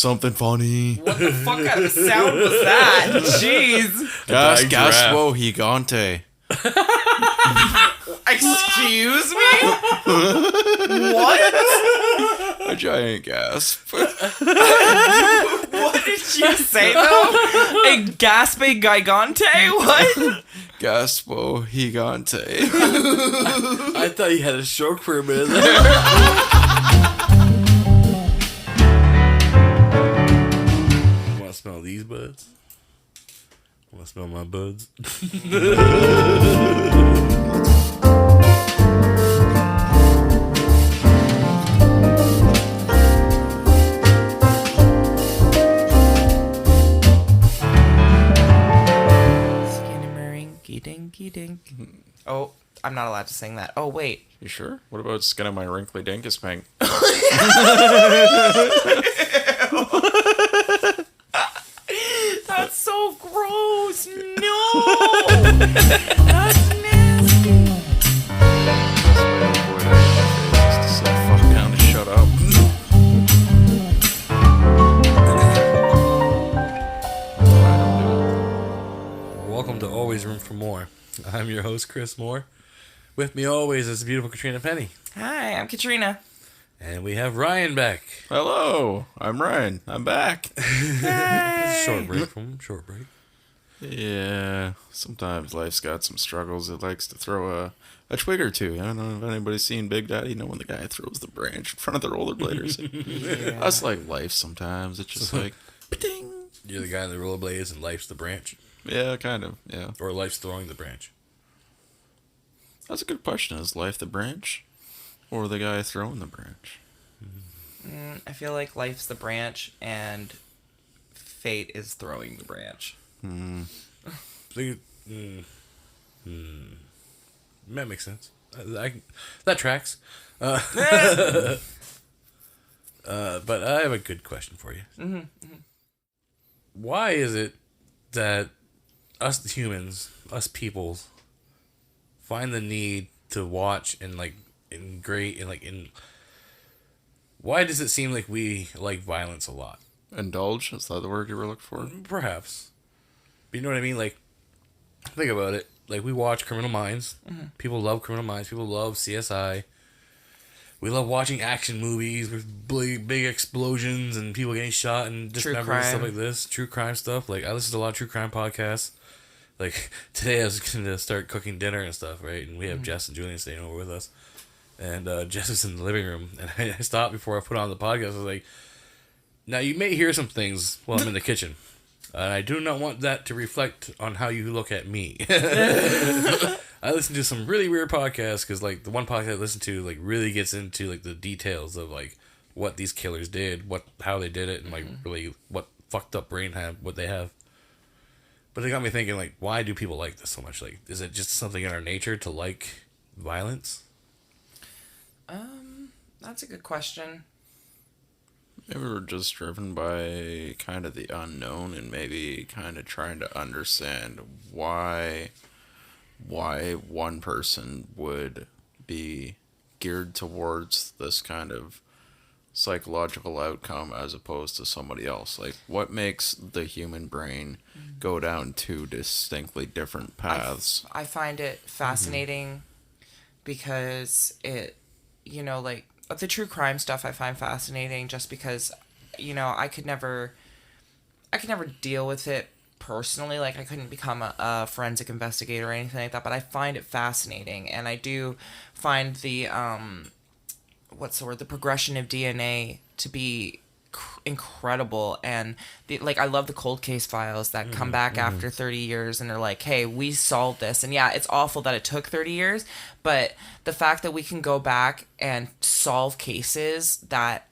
something funny. What the fuck kind of sound was that? Jeez. Gaspo gigante. Excuse me? What? A giant gasp. What did you say, though? A gaspe gigante? What? Gaspo gigante. I thought you had a stroke for a minute there. Want to smell these buds? Want to smell my buds? Dinky dink. Oh, I'm not allowed to sing that. Oh, wait. You sure? What about skin of my wrinkly dinkus pink? That's so gross. No. That's nasty. Sit the fuck down and shut up. Welcome to Always Room for More. I'm your host, Chris Moore. With me always is the beautiful Katrina Penny. Hi, I'm Katrina. And we have Ryan back. Hello, I'm Ryan. I'm back. Hey. Short break from short break. Yeah, sometimes life's got some struggles. It likes to throw a twig or two. I don't know if anybody's seen Big Daddy. You know when the guy throws the branch in front of the rollerbladers? Yeah. That's like life sometimes. It's just like, ding. You're the guy in the rollerblades and life's the branch. Yeah, kind of, yeah. Or life's throwing the branch. That's a good question. Is life the branch? Or the guy throwing the branch? I feel like life's the branch and fate is throwing the branch. That makes sense. That tracks. But I have a good question for you. Why is it that us humans, us peoples, find the need to watch and why does it seem like we like violence a lot? Indulge? Is that the word you were looking for? Perhaps. But you know what I mean? Like, think about it. Like, we watch Criminal Minds. People love Criminal Minds. People love CSI. We love watching action movies with big explosions and people getting shot and dismembered and stuff like this. True crime stuff. Like, I listen to a lot of true crime podcasts. Like, today I was going to start cooking dinner and stuff, right? And we have Jess and Julian staying over with us. And Jess is in the living room. And I stopped before I put on the podcast. I was like, now you may hear some things while I'm in the kitchen. I do not want that to reflect on how you look at me. I listen to some really weird podcasts because, like, the one podcast I listen to, like, really gets into, like, the details of, like, what these killers did, how they did it, and, like, really what fucked up brain what they have. But it got me thinking, like, why do people like this so much? Like, is it just something in our nature to like violence? That's a good question. Maybe we're just driven by kind of the unknown and maybe kind of trying to understand why one person would be geared towards this kind of psychological outcome as opposed to somebody else. Like, what makes the human brain go down two distinctly different paths? I find it fascinating because it, like, the true crime stuff I find fascinating just because, I could never deal with it personally. Like, I couldn't become a forensic investigator or anything like that, but I find it fascinating. And I do find the, the progression of DNA to be incredible. And I love the cold case files that come back after 30 years and they're like, hey, we solved this. And yeah, it's awful that it took 30 years, but the fact that we can go back and solve cases that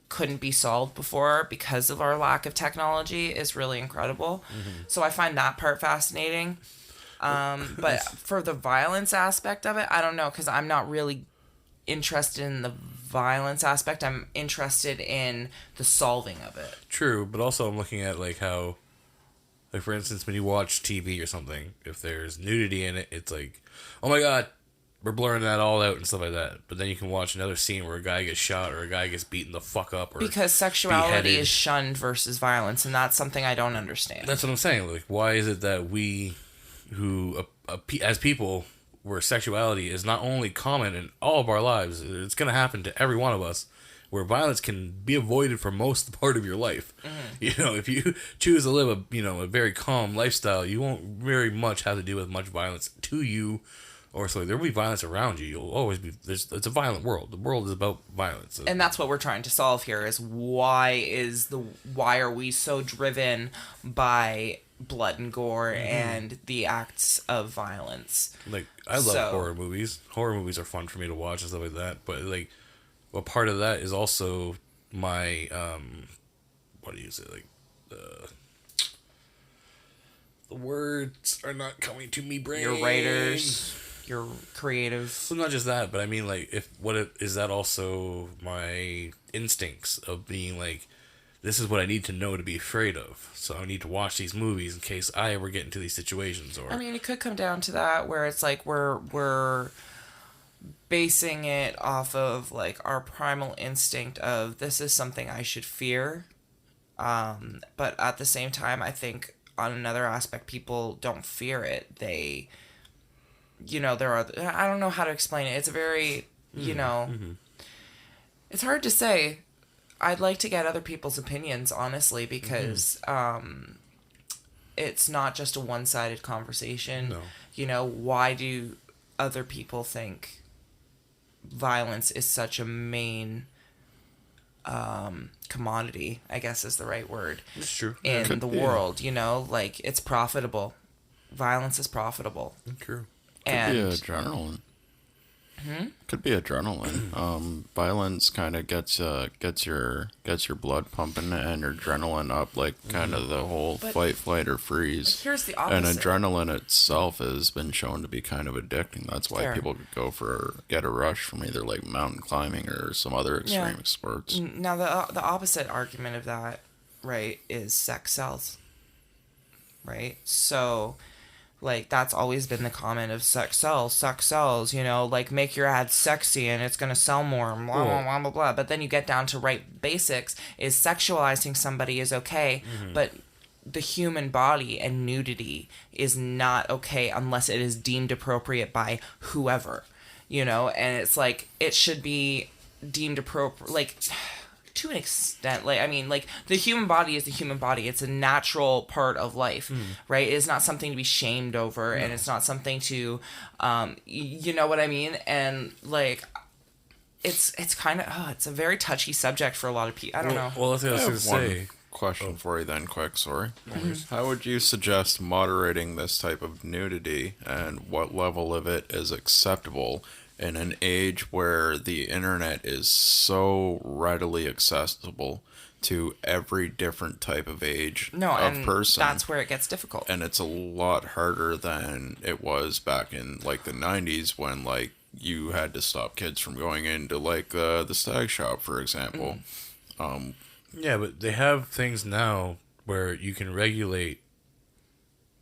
couldn't be solved before because of our lack of technology is really incredible. So I find that part fascinating. But for the violence aspect of it, I don't know, because I'm not really interested in the violence aspect. I'm interested in the solving of it. True, but also I'm looking at, like, how, like, for instance, when you watch TV or something, if there's nudity in it, it's like, oh my god, we're blurring that all out and stuff like that. But then you can watch another scene where a guy gets shot or a guy gets beaten the fuck up or because sexuality beheaded. is shunned versus violence, and that's something I don't understand. That's what I'm saying. Like, why is it that we, who as people, where sexuality is not only common in all of our lives, it's going to happen to every one of us, where violence can be avoided for most part of your life. You know, if you choose to live a very calm lifestyle, you won't very much have to deal with much violence to you. Or so there will be violence around you. You'll always be. It's a violent world. The world is about violence, and that's what we're trying to solve here. Is why are we so driven by blood and gore and the acts of violence? Like, I love horror movies. Horror movies are fun for me to watch and stuff like that. But like, well, part of that is also my what do you say? Like the words are not coming to me. Brain. Your writers. Your creative. So not just that, but I mean, like, is that also my instincts of being like, this is what I need to know to be afraid of. So I need to watch these movies in case I ever get into these situations. Or I mean, it could come down to that, where it's like we're basing it off of like our primal instinct of this is something I should fear. But at the same time, I think on another aspect, people don't fear it. They. There are... I don't know how to explain it. It's a very, It's hard to say. I'd like to get other people's opinions, honestly, because it's not just a one-sided conversation. No. Why do other people think violence is such a main commodity, I guess is the right word. It's true. In the world, like, it's profitable. Violence is profitable. True. Could be adrenaline. Could be adrenaline. Violence kind of gets your blood pumping and your adrenaline up, like kind of the whole fight, flight, or freeze. Here's the opposite. And adrenaline itself has been shown to be kind of addicting. That's why people could get a rush from either like mountain climbing or some other extreme sports. Now the opposite argument of that, right, is sex sells. Right, so. Like, that's always been the comment of sex sells, like, make your ad sexy and it's going to sell more, blah, blah, blah, blah, blah. But then you get down to right basics, is sexualizing somebody is okay, but the human body and nudity is not okay unless it is deemed appropriate by whoever, and it's like, it should be deemed appropriate, like... to an extent, like, I mean, like, the human body is the human body. It's a natural part of life, right? It is not something to be shamed over, and it's not something to, you know what I mean? And, like, it's kind of, it's a very touchy subject for a lot of people. I don't know. Well, that's what I was going to say. Question for you then, quick, sorry. How would you suggest moderating this type of nudity, and what level of it is acceptable in an age where the internet is so readily accessible to every different type of age of person? That's where it gets difficult. And it's a lot harder than it was back in like the 90s when like you had to stop kids from going into like the stag shop, for example. Yeah, but they have things now where you can regulate,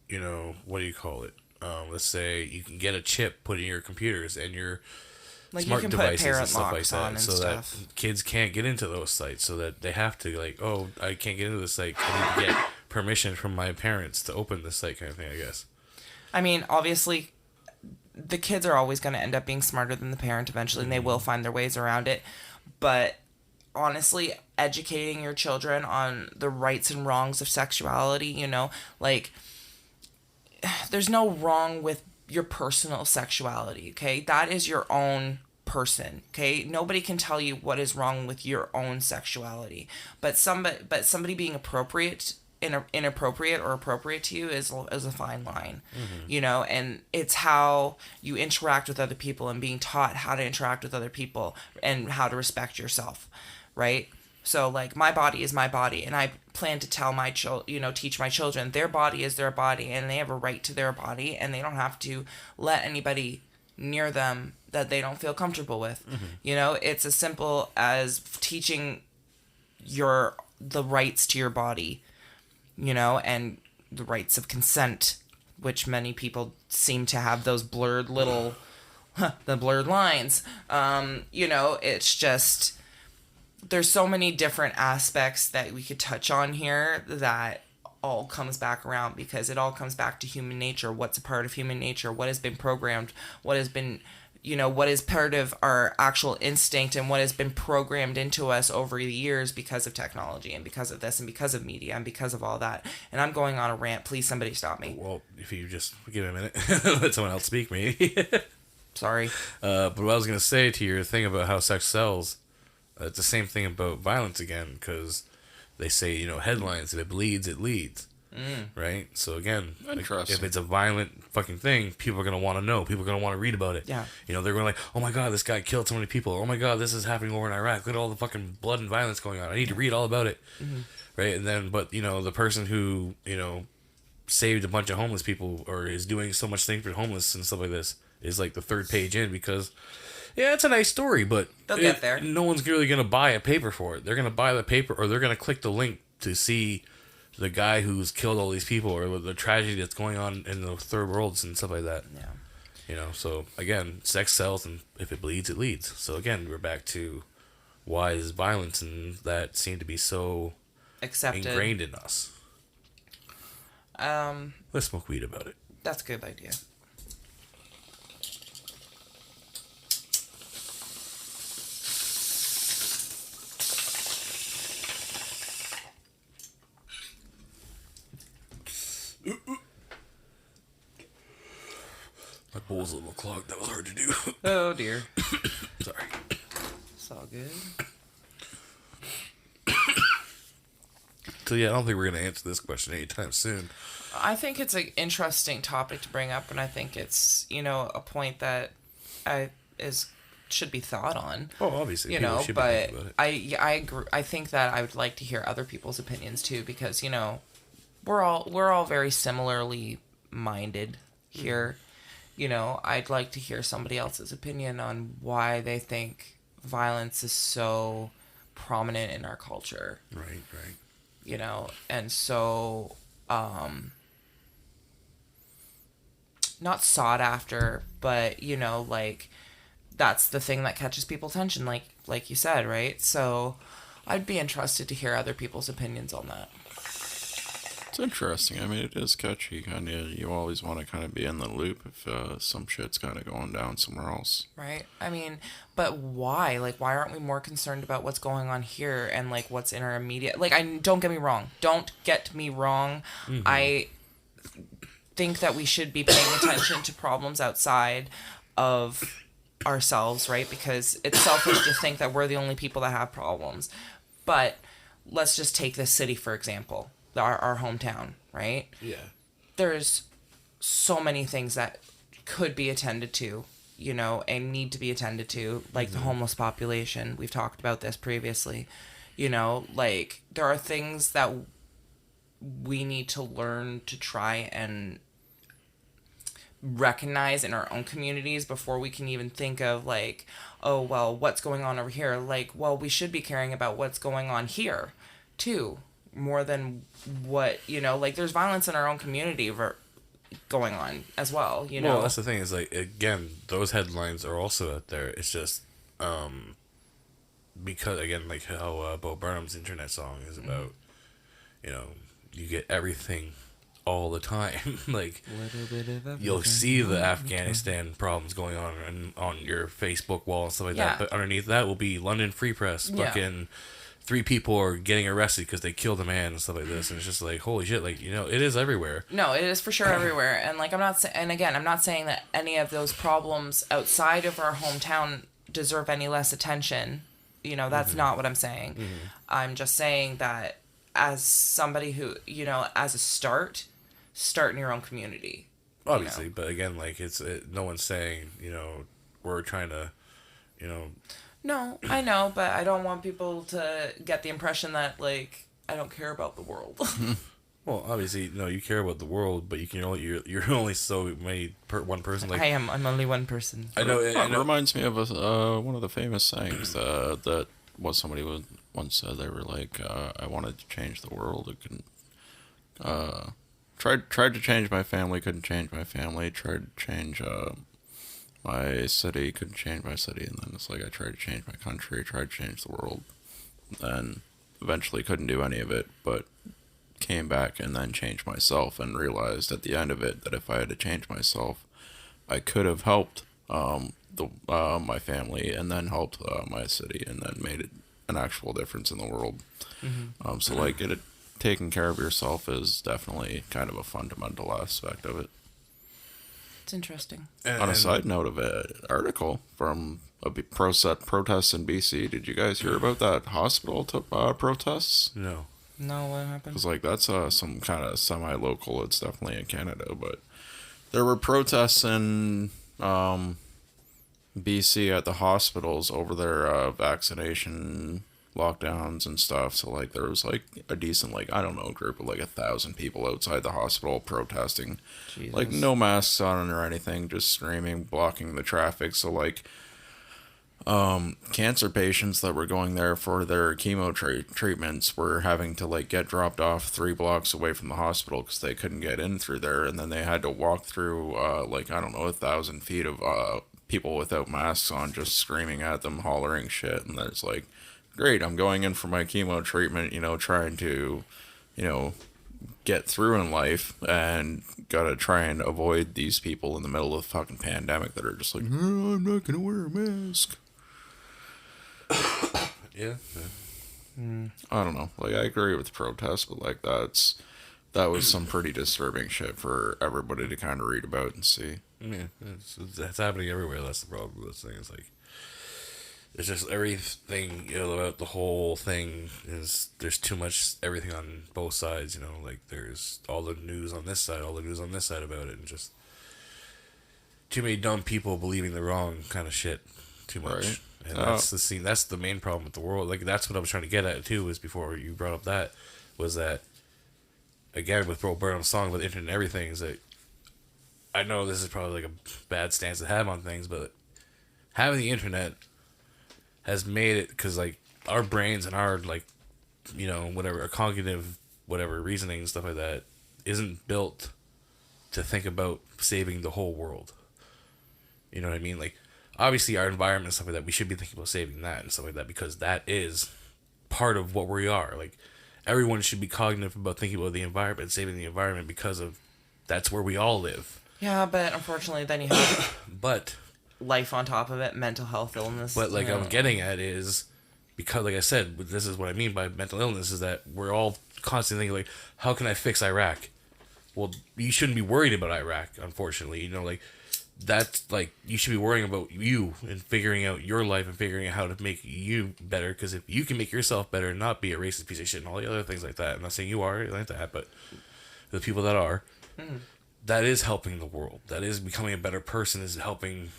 what do you call it? Let's say you can get a chip put in your computers and your like smart you can devices put parent and stuff like locks on that, and so stuff. that kids can't get into those sites. So that they have to like, oh, I can't get into the site. I need to get permission from my parents to open the site, kind of thing. I guess. I mean, obviously, the kids are always going to end up being smarter than the parent eventually, and they will find their ways around it. But honestly, educating your children on the rights and wrongs of sexuality, like, there's no wrong with your personal sexuality, okay? That is your own person, okay? Nobody can tell you what is wrong with your own sexuality. But somebody being inappropriate or appropriate to you is a fine line, and it's how you interact with other people and being taught how to interact with other people and how to respect yourself, right? So, like, my body is my body, and I plan to tell teach my children their body is their body, and they have a right to their body, and they don't have to let anybody near them that they don't feel comfortable with. It's as simple as teaching the rights to your body, and the rights of consent, which many people seem to have those blurred little the blurred lines. It's just, there's so many different aspects that we could touch on here that all comes back around, because it all comes back to human nature. What's a part of human nature? What has been programmed? What has been, what is part of our actual instinct, and what has been programmed into us over the years because of technology and because of this and because of media and because of all that. And I'm going on a rant. Please, somebody stop me. Well, if you just give me a minute, let someone else speak, maybe. Sorry. But what I was going to say to your thing about how sex sells, it's the same thing about violence again, because they say, headlines, if it bleeds, it leads. Right? So again, if it's a violent fucking thing, people are going to want to know. People are going to want to read about it. Yeah. They're going like, oh my God, this guy killed so many people. Oh my God, this is happening over in Iraq. Look at all the fucking blood and violence going on. I need to read all about it. Right? And then, but, the person who, saved a bunch of homeless people or is doing so much thing for homeless and stuff like this is like the third page in, because yeah, it's a nice story, but they'll get there. No one's really going to buy a paper for it. They're going to buy the paper, or they're going to click the link to see the guy who's killed all these people, or the tragedy that's going on in the third worlds and stuff like that. Yeah. So again, sex sells, and if it bleeds, it leads. So again, we're back to why is violence and that seem to be so accepted, ingrained in us. Let's smoke weed about it. That's a good idea. My bowl's a little clogged. That was hard to do. Oh dear. Sorry. It's all good. So yeah, I don't think we're gonna answer this question anytime soon. I think it's an interesting topic to bring up, and I think it's a point that should be thought on. Oh, obviously, should be but thinking about it. I agree. I think that I would like to hear other people's opinions too, because we're all very similarly minded here. I'd like to hear somebody else's opinion on why they think violence is so prominent in our culture. Right. And so, not sought after, but, that's the thing that catches people's attention, like you said, right? So I'd be interested to hear other people's opinions on that. It's interesting. I mean, it is catchy. Kind of, you always want to kind of be in the loop if some shit's kind of going down somewhere else. Right. I mean, but why? Why aren't we more concerned about what's going on here and what's in our immediate? Don't get me wrong. Don't get me wrong. Mm-hmm. I think that we should be paying attention to problems outside of ourselves, right? Because it's selfish to think that we're the only people that have problems. But let's just take this city for example. Our hometown, right? Yeah. There's so many things that could be attended to, and need to be attended to, like the homeless population. We've talked about this previously. There are things that we need to learn to try and recognize in our own communities before we can even think of oh, well, what's going on over here? We should be caring about what's going on here too. More than what, there's violence in our own community going on as well, Well, that's the thing is, again, those headlines are also out there. It's just, because, again, how Bo Burnham's internet song is about, you get everything all the time. You'll see the Afghanistan problems going on your Facebook wall and stuff like that, but underneath that will be London Free Press, fucking... 3 people are getting arrested because they killed a man and stuff like this, and it's just holy shit, it is everywhere. No, it is for sure everywhere, and I'm not saying that any of those problems outside of our hometown deserve any less attention. That's not what I'm saying. Mm-hmm. I'm just saying that as somebody who, as a start in your own community. Obviously, but again, no one's saying, we're trying to, No, I know, but I don't want people to get the impression that, I don't care about the world. Well, obviously, no, you care about the world, but you're only so many one person. I'm only one person. I know. It reminds me of one of the famous sayings that somebody once said. They were I wanted to change the world. It couldn't. Tried to change my family, couldn't change my family. Tried to change my city, couldn't change my city, and then it's like I tried to change my country, tried to change the world, and eventually couldn't do any of it, but came back and then changed myself and realized at the end of it that if I had to change myself, I could have helped my family and then helped my city and then made it an actual difference in the world. So like taking care of yourself is definitely kind of a fundamental aspect of it. It's interesting. On a side note of an article from a protest in BC, did you guys hear about that hospital protests? No. No, what happened? Because like that's some kind of semi-local. It's definitely in Canada, but there were protests in BC at the hospitals over their vaccination lockdowns and stuff. So like there was like a decent group of like 1,000 people outside the hospital protesting. Jesus. Like no masks on or anything, just screaming, blocking the traffic. So like cancer patients that were going there for their chemo treatments were having to like get dropped off 3 blocks away from the hospital because they couldn't get in through there, and then they had to walk through 1,000 feet of people without masks on, just screaming at them, hollering shit. And there's like, great, I'm going in for my chemo treatment, trying to get through in life, and gotta try and avoid these people in the middle of the fucking pandemic that are just like, oh, I'm not gonna wear a mask. Yeah. I don't know. Like, I agree with the protest, but like that was some pretty disturbing shit for everybody to kind of read about and see. Yeah, that's happening everywhere. That's the problem with this thing. It's like, it's just everything, about the whole thing is, there's too much, everything on both sides, like there's all the news on this side, all the news on this side about it, and just too many dumb people believing the wrong kind of shit too much. Right. And that's the main problem with the world. Like, that's what I was trying to get at too, is before you brought up that, was that, again, with Bro Burnham's song with the internet and everything, is that, I know this is probably like a bad stance to have on things, but having the internet has made it, because like our brains and our whatever, our cognitive whatever reasoning and stuff like that isn't built to think about saving the whole world. You know what I mean? Like, obviously our environment and stuff like that, we should be thinking about saving that and stuff like that, because that is part of what we are. Like, everyone should be cognitive about thinking about the environment, saving the environment, because of that's where we all live. Yeah, but unfortunately then you have But life on top of it, mental health, illness. But like I'm getting at is, because like I said, this is what I mean by mental illness, is that we're all constantly thinking like, how can I fix Iraq? Well, you shouldn't be worried about Iraq, unfortunately. Like, that's like, you should be worrying about you and figuring out your life and figuring out how to make you better, because if you can make yourself better and not be a racist piece of shit and all the other things like that, I'm not saying you are like that, but the people that are, that is helping the world. That is becoming a better person, is helping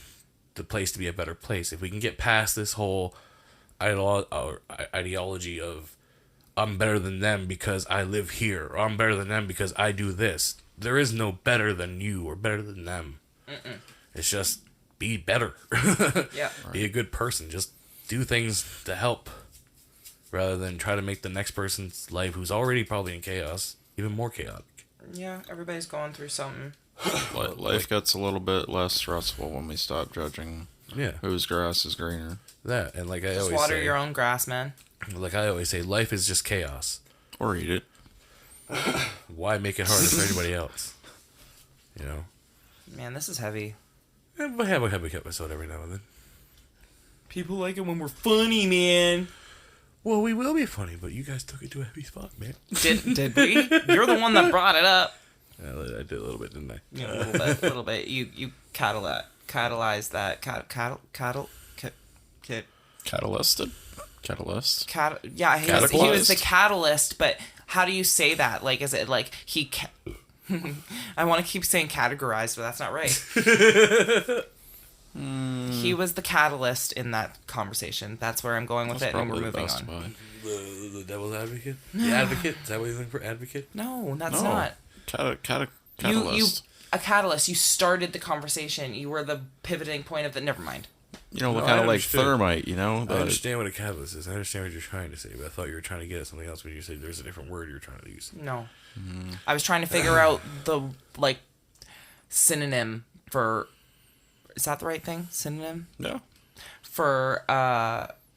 the place to be a better place. If we can get past this whole ideology of, I'm better than them because I live here, or I'm better than them because I do this. There is no better than you or better than them. It's just be better. Yeah. Be a good person. Just do things to help, rather than try to make the next person's life, who's already probably in chaos, even more chaotic. Yeah, everybody's going through something. Life gets a little bit less stressful when we stop judging whose grass is greener. That, and like I Just always water say, your own grass, man. like I always say, life is just chaos. Or eat it. Why make it harder for anybody else? Man, this is heavy. We have a heavy episode every now and then. People like it when we're funny, man. Well, we will be funny, but you guys took it to a heavy spot, man. Did we? You're the one that brought it up. Yeah, I did a little bit, didn't I? Yeah, a little bit. You catalyzed that. Catalyst? Yeah, he was Cataclysed? the catalyst, but how do you say that? Like, is it like he... I want to keep saying categorized, but that's not right. He was the catalyst in that conversation. That's where I'm going with it, and we're moving on. The devil's advocate? The advocate? Is that what you're looking for? Advocate? No, that's not. Catalyst. A catalyst. You started the conversation. You were the pivoting point of the... Never mind. Kind of like understood. thermite, I understand what a catalyst is. I understand what you're trying to say, but I thought you were trying to get at something else when you said there's a different word you're trying to use. No. I was trying to figure out the, synonym for Is that the right thing? Synonym? No. For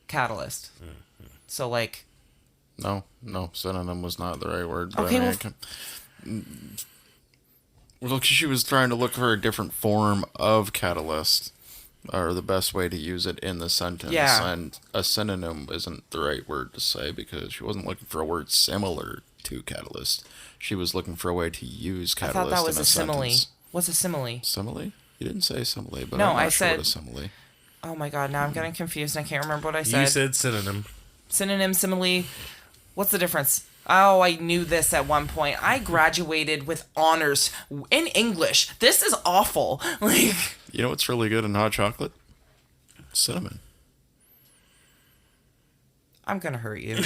catalyst. So, like... No, synonym was not the right word. But Okay, well, she was trying to look for a different form of catalyst, or the best way to use it in the sentence. Yeah. And a synonym isn't the right word to say because she wasn't looking for a word similar to catalyst. She was looking for a way to use I catalyst thought that was in a simile. sentence. What's a simile? Simile? You didn't say simile, but No, I'm not I sure what said- a simile. Oh my god, now I'm getting confused and I can't remember what I said. You said synonym. Synonym, simile. What's the difference? Oh, I knew this at one point. I graduated with honors in English. This is awful. Like, You know what's really good in hot chocolate? Cinnamon. I'm gonna hurt you.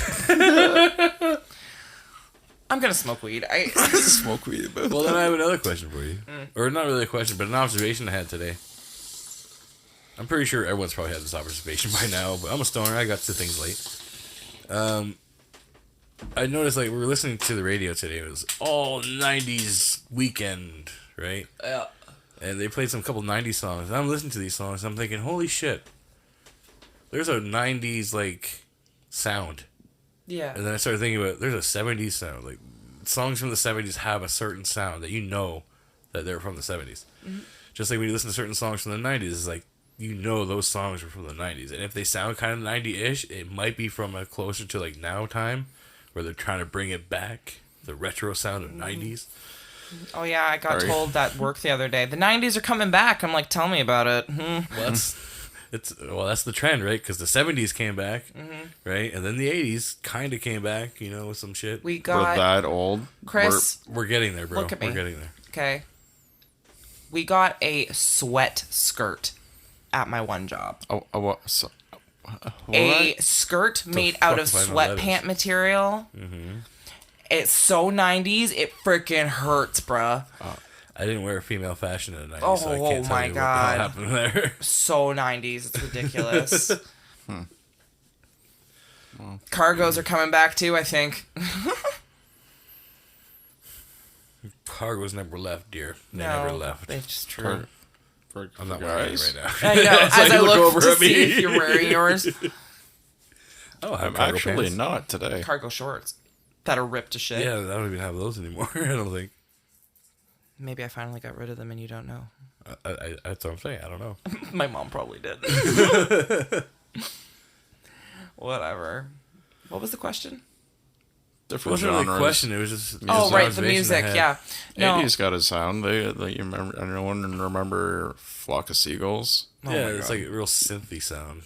I'm gonna smoke weed. Smoke weed about Well, then I have another question for you. Or not really a question, but an observation I had today. I'm pretty sure everyone's probably had this observation by now, but I'm a stoner. I got to things late. I noticed, like, we were listening to the radio today. It was all 90s weekend, right? Yeah. And they played some couple 90s songs. And I'm listening to these songs. And I'm thinking, holy shit. There's a 90s, like, sound. Yeah. And then I started thinking about, there's a 70s sound. Like, songs from the 70s have a certain sound that you know that they're from the 70s. Mm-hmm. Just like when you listen to certain songs from the 90s, it's like, you know those songs are from the 90s. And if they sound kind of 90-ish, it might be from a closer to, like, now time, where they're trying to bring it back, the retro sound of 90s. Oh yeah, I got Sorry. told at work the other day. The 90s are coming back. I'm like, tell me about it. Well, that's the trend, right? Because the 70s came back, right? And then the 80s kind of came back, you know, with some shit. We We're got that old. Chris. We're getting there, bro. Look at me. We're getting there. Okay. We got a sweat skirt at my one job. A skirt made out of fuck if I know what that sweatpant material. Mm-hmm. It's so 90s, it freaking hurts, bruh. I didn't wear female fashion in the 90s, Oh, so I can't tell my you God. what the hell happened there. So 90s, it's ridiculous. Cargos are coming back too, I think. Cargos never left, dear. They never left. It's just true. I'm not wearing it guys. right now. I know. As I look over to at me. see if you're wearing yours. Oh, I have I'm cargo actually pants. not today. Cargo shorts that are ripped to shit. Yeah, I don't even have those anymore. I don't think. Maybe I finally got rid of them and you don't know. That's what I'm saying. I don't know. My mom probably did. Whatever. What was the question? It Different wasn't really a genres. question. It was just Oh, an right, the observation I music. had. Yeah. No. 80s got a sound. They you remember? Anyone remember Flock of Seagulls? Oh Yeah, my it's God. like a real synthy sound.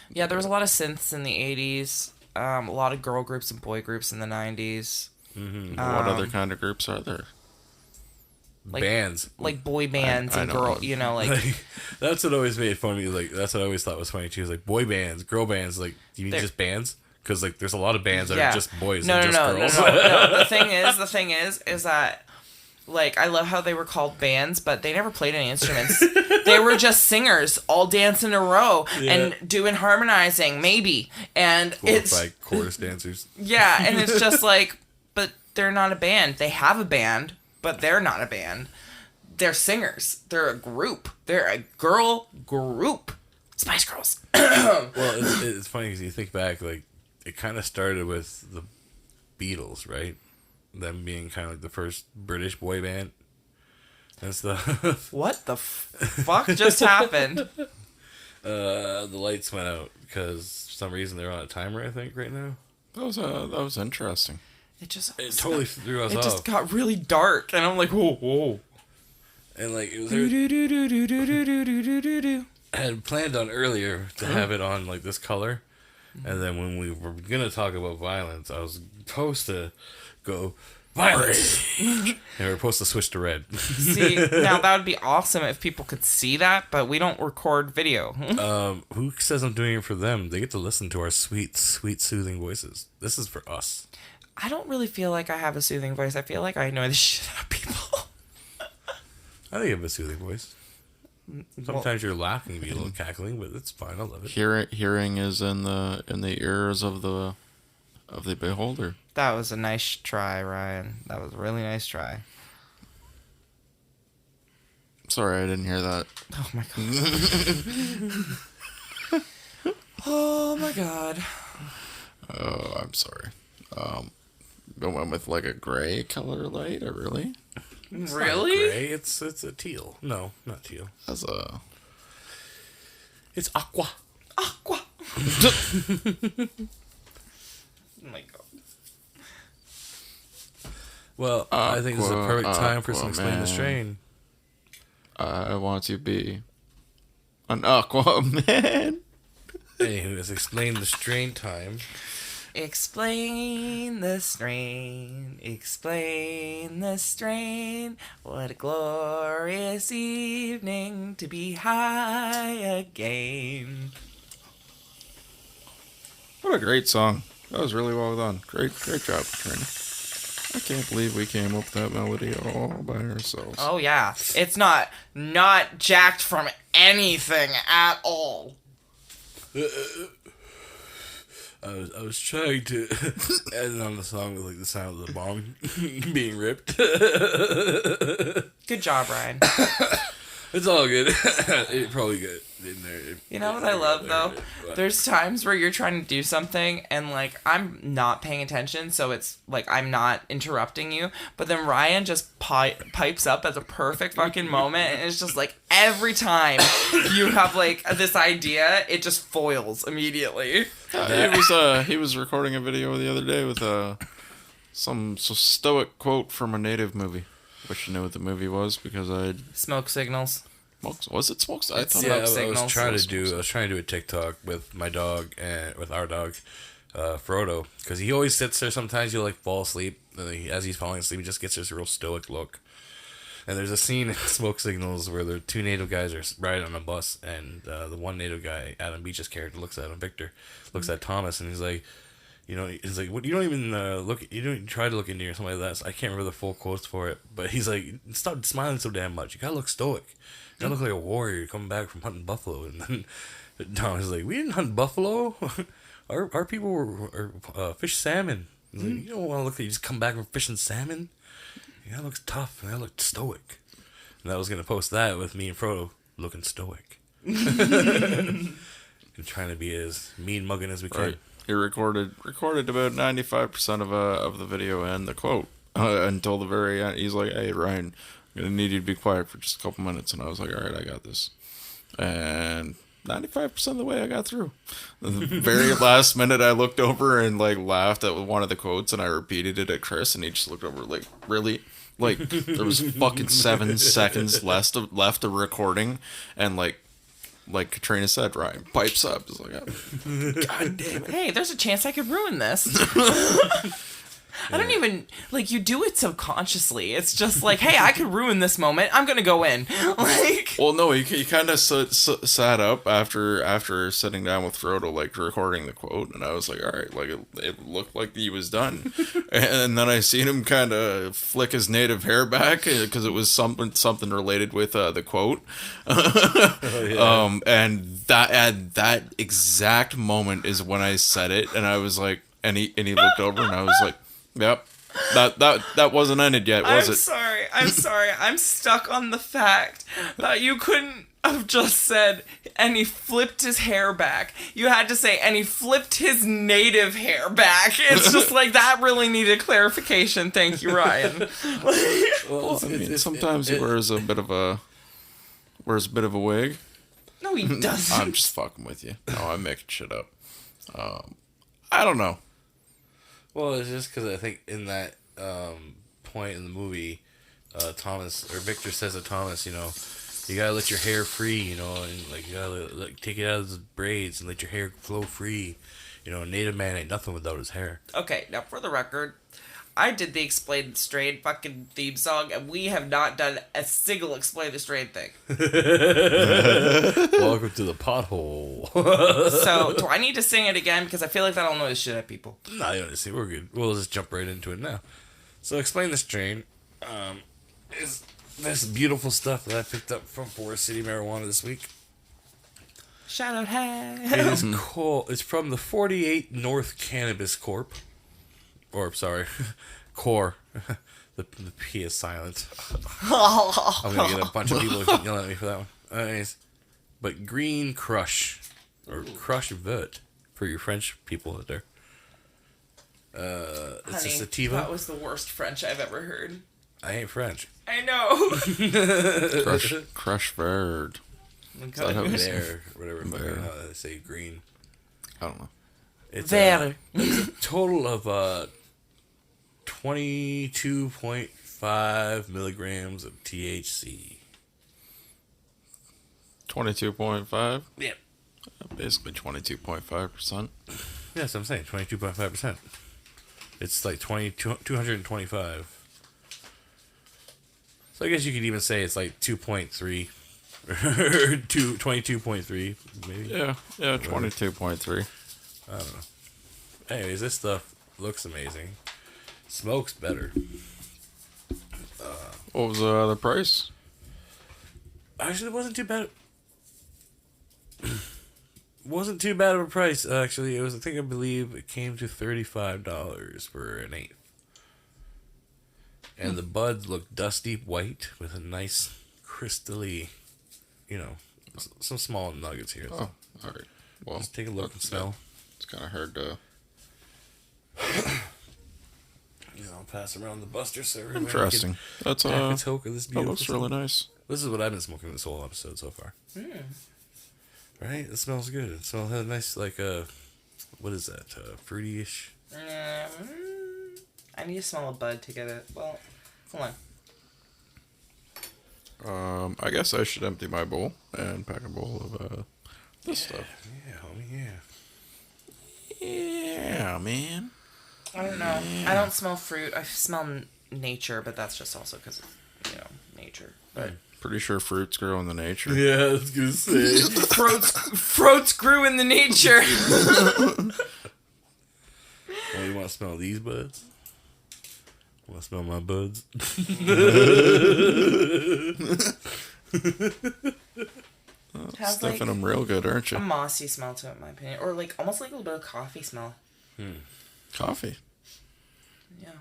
Yeah, there was a lot of synths in the 80s. A lot of girl groups and boy groups in the 90s. Mm-hmm. What other kind of groups are there? Like- Bands. Like boy bands I and know. girl, you know, like That's what always made fun of me. Like that's what I always thought was funny too. Is like boy bands, girl bands. Like you mean They're- just bands? Because like there's a lot of bands that yeah. are just boys No, and no, just no, girls. no. The thing is that like I love how they were called bands, but they never played any instruments. They were just singers, all dancing in a row and doing harmonizing, maybe. And it's Glorified chorus dancers. yeah, and it's just like, but they're not a band. They have a band, but they're not a band. They're singers. They're a group. They're a girl group. Spice Girls. Well, it's funny because you think back, like it kind of started with the Beatles, right? Them being kind of like the first British boy band and stuff. What the fuck just happened? The lights went out because for some reason they're on a timer. I think right now. That was interesting. It just It totally threw us it off. just got really dark, and I'm like, whoa, whoa. And like it was. Do-do-do-do-do-do-do-do-do-do. I had planned on earlier to have it on like this color, and then when we were gonna talk about violence, I was supposed to go violence, and we were supposed to switch to red. See, now that would be awesome if people could see that, but we don't record video. Who says I'm doing it for them? They get to listen to our sweet, sweet, soothing voices. This is for us. I don't really feel like I have a soothing voice. I feel like I annoy the shit out of people. I think I have a soothing voice. Sometimes you're laughing, be a little cackling, but it's fine. I love it. Hearing is in the ears of the beholder. That was a nice try, Ryan. That was a really nice try. Sorry, I didn't hear that. Oh my god. Oh my god. Oh, I'm sorry. I went with like a gray color light. Really? It's Really? not gray. It's a teal. No, not teal. That's a. It's aqua. Aqua. Oh my god. Well, I think this is the perfect time for some explain the strain. I want to be an Aquaman. Anywho, it's explain the strain time. Explain the strain, explain the strain. What a glorious evening to be high again. What a great song. That was really well done. Great job, Katrina. I can't believe we came up with that melody all by ourselves. Oh yeah, it's not jacked from anything at all. I was trying to end on the song with like the sound of the bong being ripped. Good job, Ryan. It's all good. It probably got in there. You know what I love though? What? There's times where you're trying to do something and like I'm not paying attention, so it's like I'm not interrupting you. But then Ryan just pipes up at the perfect fucking moment, and it's just like every time you have like this idea, it just foils immediately. He was recording a video the other day with some stoic quote from a native movie. Wish I knew what the movie was because I Smoke signals. was it smokes? I thought Yeah, I signals. was trying to do a TikTok with my dog and with our dog, Frodo, because he always sits there. Sometimes he'll like fall asleep, and as he's falling asleep, he just gets this real stoic look. And there's a scene in Smoke Signals where the two native guys are riding on a bus, and the one native guy, Adam Beach's character, looks at him. Victor looks at Thomas, and he's like, you know, he's like, "What? You don't even look. You don't even try to look into or something like that." So I can't remember the full quotes for it, but he's like, "Stop smiling so damn much. You gotta look stoic. You gotta look like a warrior coming back from hunting buffalo." And then Thomas is like, "We didn't hunt buffalo. our people were fish salmon." He's like, "You don't want to look like you just come back from fishing salmon. You gotta look tough. You gotta look stoic." And I was gonna post that with me and Frodo looking stoic and trying to be as mean mugging as we can. Right. He recorded about 95% of the video and the quote until the very end. He's like, "Hey Ryan, I'm gonna need you to be quiet for just a couple minutes," and I was like, "All right, I got this." And 95% of the way I got through. The very last minute, I looked over and like laughed at one of the quotes, and I repeated it at Chris, and he just looked over like, "Really?" Like there was fucking 7 seconds left of recording, and like Katrina said, Ryan pipes up. It's like, oh, God damn it. Hey, there's a chance I could ruin this. I don't even, like, you do it subconsciously. It's just like, hey, I could ruin this moment. I'm going to go in. Like, Well, no, he kind of sat up after sitting down with Frodo, like, recording the quote, and I was like, all right, like, it looked like he was done. And then I seen him kind of flick his native hair back, because it was something related with the quote. And that at that exact moment is when I said it, and I was like, and he looked over, and I was like, yep. That wasn't ended yet, was it? I'm sorry. I'm stuck on the fact that you couldn't have just said, and he flipped his hair back. You had to say, and he flipped his native hair back. It's just like, that really needed clarification. Thank you, Ryan. Well, I mean, sometimes he wears a bit of a wig. No, he doesn't. I'm just fucking with you. No, I'm making shit up. I don't know. Well, it's just because I think in that point in the movie, Victor says to Thomas, you know, you gotta let your hair free, you know, and like you gotta take it out of the braids and let your hair flow free. You know, a native man ain't nothing without his hair. Okay, now for the record, I did the Explain the Strain fucking theme song, and we have not done a single Explain the Strain thing. Welcome to the pothole. So, do I need to sing it again? Because I feel like that'll annoy the shit out of people. Nah, you don't see. We're good. We'll just jump right into it now. So, Explain the Strain is this beautiful stuff that I picked up from Forest City Marijuana this week. Shout out, hey. It is cool. It's from the 48 North Cannabis Corp. Or, sorry, Core. The P is silent. I'm gonna get a bunch of people yelling at me for that one. Anyways, but green crush or crush vert for your French people out there. It's Honey, a sativa. that was the worst French I've ever heard. I ain't French. I know. Crush verd. Is that how it's There, whatever. How they say green. I don't know. It's Vert. a total of 22.5 milligrams of THC. 22.5. Yep. Basically 22.5%. Yes, I'm saying 22.5%. It's like 225. So I guess you could even say it's like 2.3 or 22.3 maybe. Yeah, 22.3. I don't know. Anyways, this stuff looks amazing. Smokes better. What was the price? Actually, it wasn't too bad. Wasn't too bad of a price, actually. It was, I believe it came to $35 for an eighth. And the buds look dusty white with a nice crystally, some small nuggets here. Oh, all right. Well, let's take a look and smell. It's kind of hard to. I'll pass around the buster so everybody Interesting. That's can a toke of this that beautiful looks really nice. This is what I've been smoking this whole episode so far. Right? It smells good. It smells has a nice, what is that? Fruity-ish? I need to smell a bud to get it. Well, hold on. I guess I should empty my bowl and pack a bowl of this stuff. Yeah, homie, yeah. Yeah, man. I don't know. I don't smell fruit. I smell nature, but that's just also because of, nature. But Pretty sure fruits grow in the nature. Yeah, I was gonna say. fruits grew in the nature. Oh, you want to smell these buds? Want to smell my buds? Has Sniffing them real good, aren't you? a mossy smell to it, in my opinion, or almost like a little bit of coffee smell. Coffee. Yeah.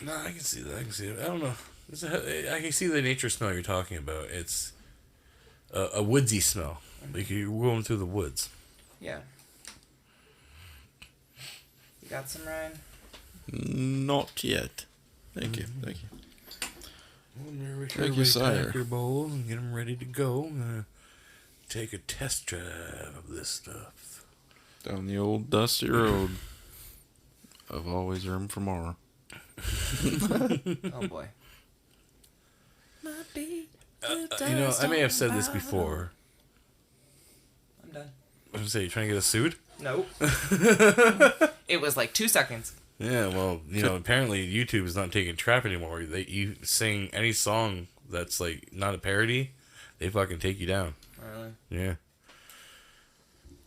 No, I can see that. I don't know. I can see the nature smell you're talking about. It's a woodsy smell. Like you're going through the woods. Yeah. You got some, Ryan? Not yet. Thank you. Thank you. Thank you, sire. Pack your bowls and get them ready to go. I'm gonna take a test drive of this stuff. Down the old dusty road of always room for more. Oh boy. I may have said this before. I'm done. I was gonna say, you trying to get us sued? Nope. It was like 2 seconds. Yeah, well, apparently YouTube is not taking trap anymore. You sing any song that's like not a parody, they fucking take you down. Really? Yeah.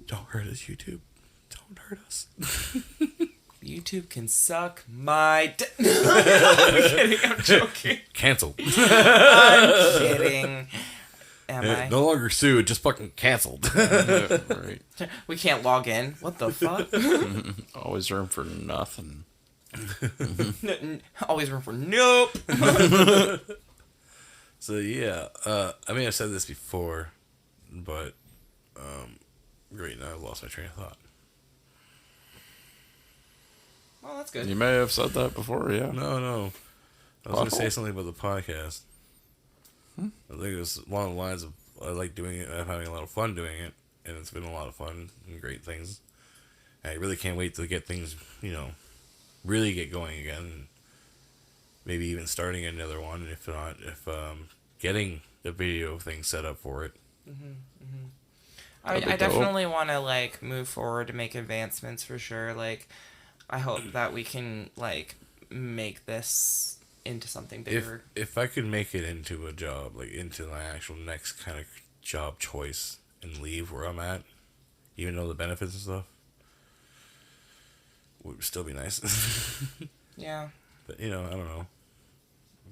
Don't hurt us, YouTube. Don't hurt us. YouTube can suck my I'm kidding. I'm joking. Canceled. I'm kidding. Am I? No longer sued, just fucking canceled. Yeah, right. We can't log in. What the fuck? Always room for nothing. Always room for nope. So yeah, I may have said this before, but great, now I've lost my train of thought. Well, that's good. You may have said that before, yeah. No. I was going to say something about the podcast. I think it was along the lines of I like doing it, I'm having a lot of fun doing it, and it's been a lot of fun and great things. And I really can't wait to get things, really get going again. And maybe even starting another one, if getting the video thing set up for it. I That'd be definitely want to move forward to make advancements for sure. I hope that we can make this into something bigger. If I could make it into a job, into my actual next kind of job choice and leave where I'm at, even though the benefits and stuff would still be nice. Yeah. But I don't know.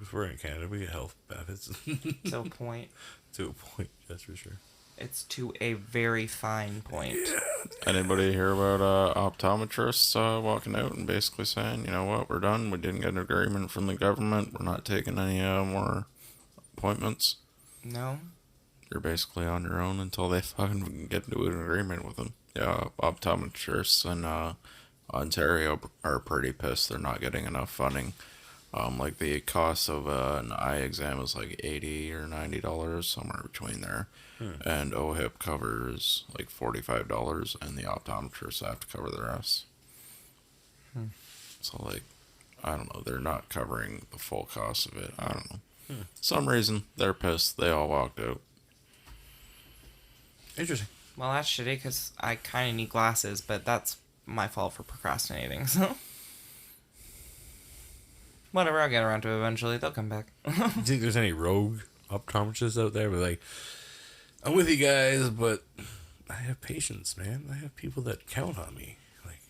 If we're in Canada, we get health benefits. To a point. To a point, that's for sure. It's to a very fine point. Anybody hear about optometrists walking out and basically saying, you know what, we're done. We didn't get an agreement from the government. We're not taking any more appointments. No? You're basically on your own until they fucking get into an agreement with them. Yeah, optometrists in Ontario are pretty pissed they're not getting enough funding. Like the cost of an eye exam is like $80 or $90, somewhere between there. And OHIP covers like $45, and the optometrists have to cover the rest. So like, I don't know, they're not covering the full cost of it. I don't know. Some reason they're pissed. They all walked out. Interesting. Well, that's shitty because I kind of need glasses, but that's my fault for procrastinating, so. Whatever, I'll get around to it eventually. They'll come back. Do you think there's any rogue optometrists out there? But like, I'm with you guys, but I have patience, man. I have people that count on me. Like,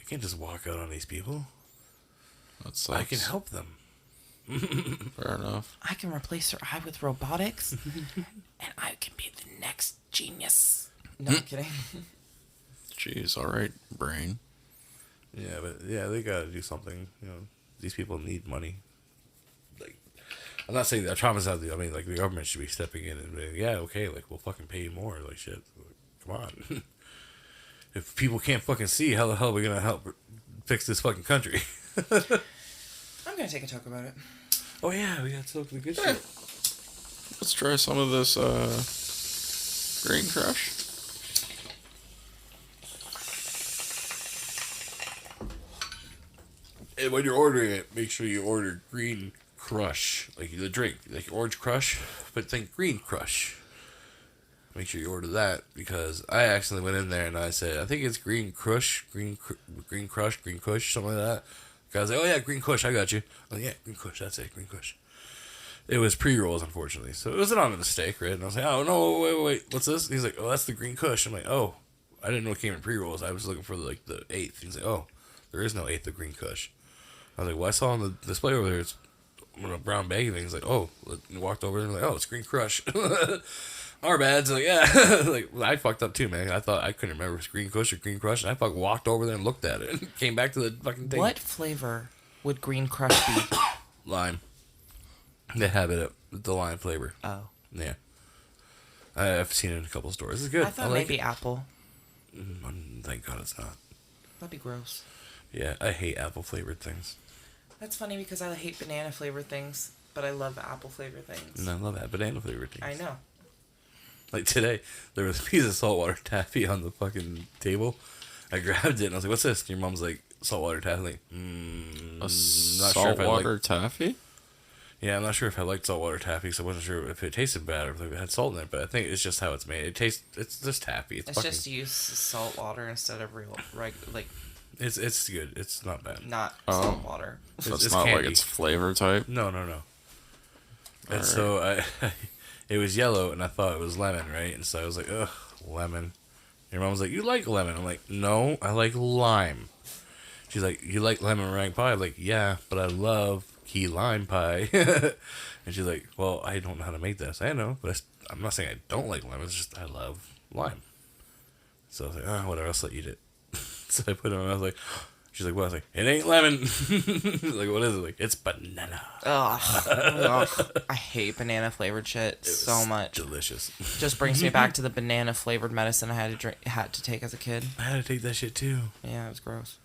I can't just walk out on these people. That sucks. I can help them. Fair enough. I can replace your eye with robotics, and I can be the next genius. No, I'm kidding. Jeez, alright, brain. Yeah, but yeah, they gotta do something. You know, these people need money. Like, I'm not saying that trauma's out. I mean, like, the government should be stepping in and being, yeah, okay, like, we'll fucking pay you more. Like, shit, like, come on. If people can't fucking see, how the hell are we gonna help fix this fucking country? I'm gonna take a talk about it. Oh yeah, we got to talk the good shit. Let's try some of this Green Crush. And when you're ordering it, make sure you order Green Crush, like the drink, like Orange Crush, but think Green Crush. Make sure you order that, because I accidentally went in there and I said, I think it's Green Crush, Green Crush, Green Kush, something like that. The guy's like, oh yeah, Green Kush, I got you. I'm like, yeah, Green Kush, that's it, Green Kush. It was pre-rolls, unfortunately, so it was not a mistake, right? And I was like, oh no, wait, what's this? And he's like, oh, that's the Green Kush. I'm like, oh, I didn't know it came in pre-rolls. I was looking for like the 8th. He's like, oh, there is no 8th of Green Kush. I was like, well, I saw on the display over there, it's a brown baggy thing. He's like, oh, and walked over and like, oh, it's Green Crush. Our bad. So like, yeah, like, I fucked up too, man. I thought I couldn't remember if it was Green Kush or Green Crush, and I fucking walked over there and looked at it and came back to the fucking thing. What flavor would Green Crush be? Lime. They have it at the lime flavor. Oh. Yeah. I've seen it in a couple stores. It's good. I thought like maybe apple. Thank God it's not. That'd be gross. Yeah, I hate apple flavored things. That's funny because I hate banana flavored things, but I love apple flavored things. And I love that banana flavored things. I know. Like today, there was a piece of saltwater taffy on the fucking table. I grabbed it and I was like, "What's this?" And your mom's like, "Saltwater taffy." I'm like, A saltwater taffy? Yeah, I'm not sure if I liked saltwater taffy, so I wasn't sure if it tasted bad or if it had salt in it. But I think it's just how it's made. It's just taffy. It's just use salt water instead of like. It's good. It's not bad. Not salt water. So it's it's not candy. like it's flavor type? No. And so it was yellow, and I thought it was lemon, right? And so I was like, ugh, lemon. Your mom was like, you like lemon? I'm like, no, I like lime. She's like, you like lemon meringue pie? I'm like, yeah, but I love key lime pie. And she's like, well, I don't know how to make this. I know, but I'm not saying I don't like lemon. It's just I love lime. So I was like, whatever, I'll let you eat it. So I put it on, I was like, she's like, what? I was like, it ain't lemon. Like, what is it? Like, it's banana. Ugh. I hate banana flavored shit so much. Delicious. Just brings me back to the banana flavored medicine I had to take as a kid. I had to take that shit too. Yeah, it was gross.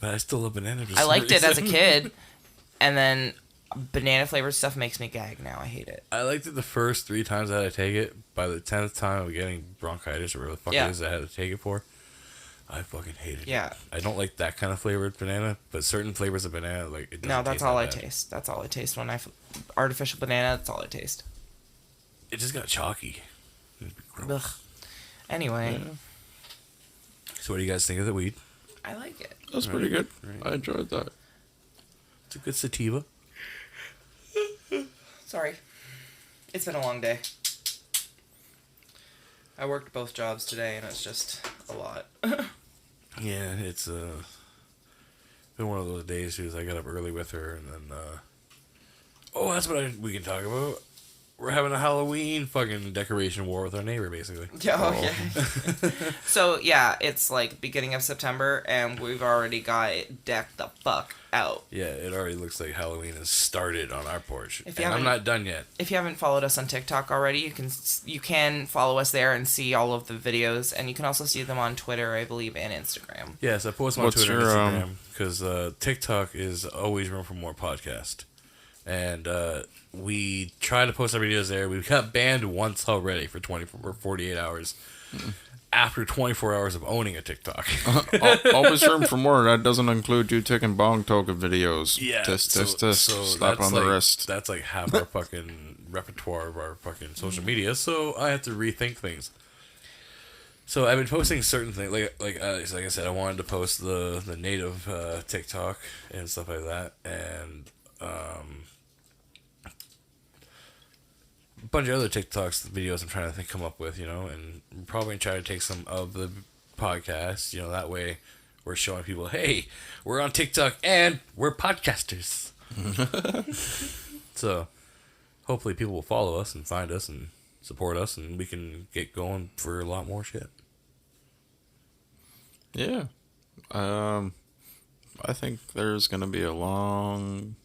But I still love banana. I liked it as a kid, and then banana flavored stuff makes me gag now. I hate it. I liked it the first 3 times I had to take it. By the 10th time of getting bronchitis or whatever the fuck it is I had to take it for, I fucking hated it. Yeah. I don't like that kind of flavored banana, but certain flavors of banana, like, it doesn't No, that's taste all that I bad. taste. That's all I taste when artificial banana. That's all I taste. It just got chalky. Ugh. Anyway, So what do you guys think of the weed? I like it. That's pretty good. Right. I enjoyed that. It's a good sativa. Sorry. It's been a long day. I worked both jobs today, and it's just a lot. Yeah, it's been one of those days because I got up early with her, and then that's what we can talk about. we're having a Halloween fucking decoration war with our neighbor, basically. Oh, yeah. So, yeah, it's like beginning of September, and we've already got it decked the fuck out. Yeah, it already looks like Halloween has started on our porch. If you And I'm haven't- not done yet. If you haven't followed us on TikTok already, you can follow us there and see all of the videos, and you can also see them on Twitter, I believe, and Instagram. Yes, I post them on What's Twitter your, and Instagram because TikTok is always room for more podcast. And we try to post our videos there. We got banned once already for 24 or 48 hours. After 24 hours of owning a TikTok. Always room for more. That doesn't include you taking Bong token videos. Yeah. Test. Slap that's on the like, wrist. That's like half our fucking repertoire of our fucking social media. So I have to rethink things. So I've been posting certain things. Like I said, I wanted to post the native TikTok and stuff like that. And a bunch of other TikToks, videos I'm trying to come up with, and probably try to take some of the podcasts, that way we're showing people, hey, we're on TikTok and we're podcasters. So hopefully people will follow us and find us and support us, and we can get going for a lot more shit. Yeah. I think there's going to be a long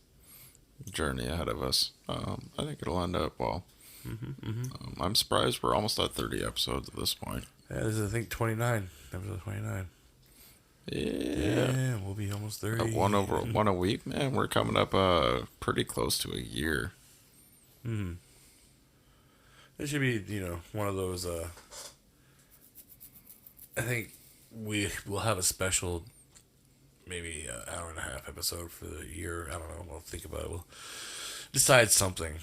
journey ahead of us. I think it'll end up well. I'm surprised we're almost at 30 episodes at this point. Yeah, this is, I think, 29. Episode 29. Yeah. We'll be almost 30. One a week, man. We're coming up pretty close to a year. It should be, one of those, I think we'll have a special, maybe an hour and a half episode for the year. I don't know. We'll think about it. We'll decide something.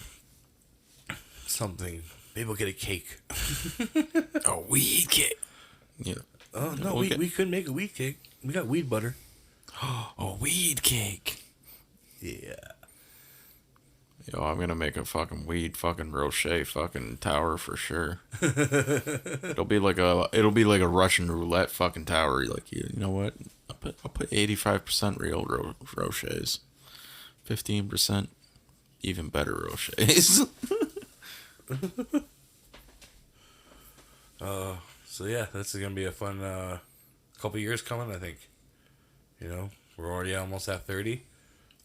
Maybe we'll get a cake. A weed cake. Yeah. Oh, no, we couldn't make a weed cake. We got weed butter. A weed cake. Yeah. Yo, I'm gonna make a fucking weed fucking Rocher fucking tower for sure. It'll be like a Russian roulette fucking tower. Like, you know what? I'll put 85% real Rochers, 15% even better Rochers. So yeah, this is gonna be a fun couple years coming. I think. We're already almost at 30.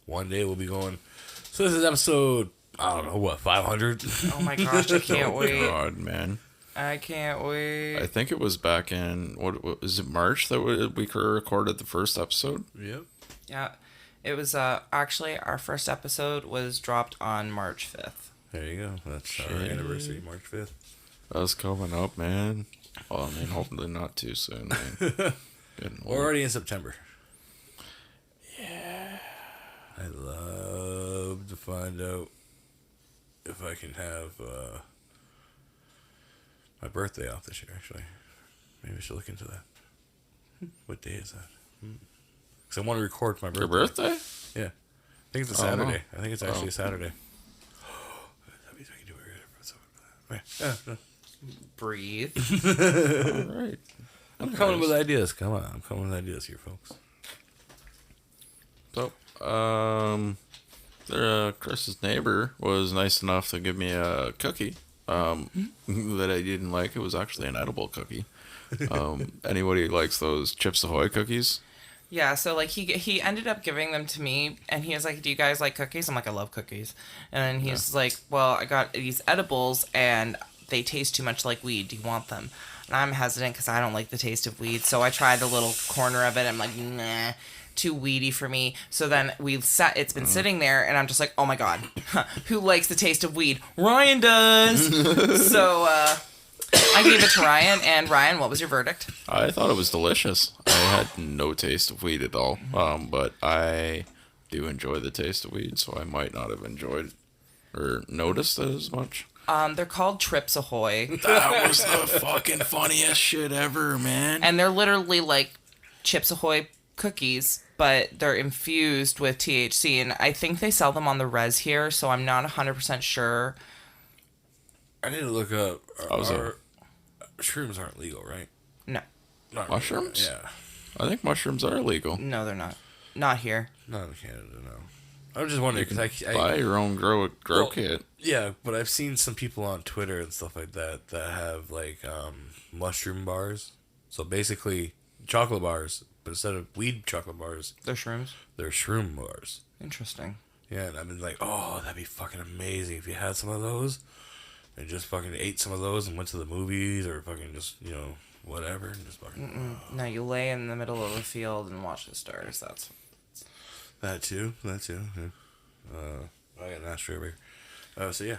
One day we'll be going. So this is episode, I don't know what, 500. Oh my gosh, I can't wait. God, man. I can't wait. I think it was back in what is it, March that we recorded the first episode. Yep. Yeah, it was actually our first episode was dropped on March 5th. There you go. That's our anniversary, March 5th. That's coming up, man. Well, I mean, hopefully not too soon, man. We're already in September. Yeah. I'd love to find out if I can have my birthday off this year, actually. Maybe I should look into that. What day is that? Because I want to record my birthday. Your birthday? Yeah. I think it's a Saturday. I think it's actually a Saturday. That means I can do it. Okay. Breathe. All right. I'm coming with ideas. Come on. I'm coming with ideas here, folks. So, Chris's neighbor was nice enough to give me a cookie that I didn't like. It was actually an edible cookie. Anybody likes those Chips Ahoy cookies? Yeah, so like he ended up giving them to me, and he was like, "Do you guys like cookies?" I'm like, "I love cookies." And he's like, "Well, I got these edibles, and they taste too much like weed. Do you want them?" And I'm hesitant because I don't like the taste of weed. So I tried a little corner of it. I'm like, nah, too weedy for me. So then it's been sitting there, and I'm just like, oh my God, who likes the taste of weed? Ryan does. So I gave it to Ryan. And Ryan, what was your verdict? I thought it was delicious. I had no taste of weed at all. But I do enjoy the taste of weed, so I might not have enjoyed or noticed it as much. They're called Trips Ahoy. That was the fucking funniest shit ever, man. And they're literally like Chips Ahoy cookies, but they're infused with THC. And I think they sell them on the res here, so I'm not 100% sure. I need to look up. Our shrooms aren't legal, right? No. Not Mushrooms? Yeah. I think mushrooms are illegal. No, they're not. Not here. Not in Canada, no. I'm just wondering because I buy your own grow kit. Yeah, but I've seen some people on Twitter and stuff like that have like mushroom bars. So basically chocolate bars, but instead of weed chocolate bars, They're shrooms. they're shroom bars. Interesting. Yeah, and I've been like, oh, that'd be fucking amazing if you had some of those and just fucking ate some of those and went to the movies or fucking just, whatever. And just fucking. No, you lay in the middle of a field and watch the stars. That's. That too. Yeah. I got an ashtray over here. So yeah.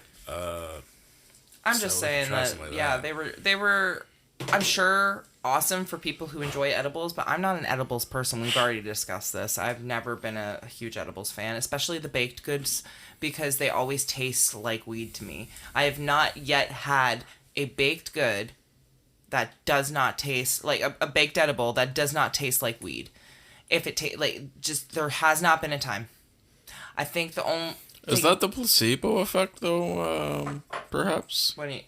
I'm just saying that, like yeah, that. they were, I'm sure, awesome for people who enjoy edibles, but I'm not an edibles person. We've already discussed this. I've never been a huge edibles fan, especially the baked goods, because they always taste like weed to me. I have not yet had a baked good that does not taste like a baked edible that does not taste like weed. If it just there has not been a time. I think the only is that the placebo effect though? Perhaps. I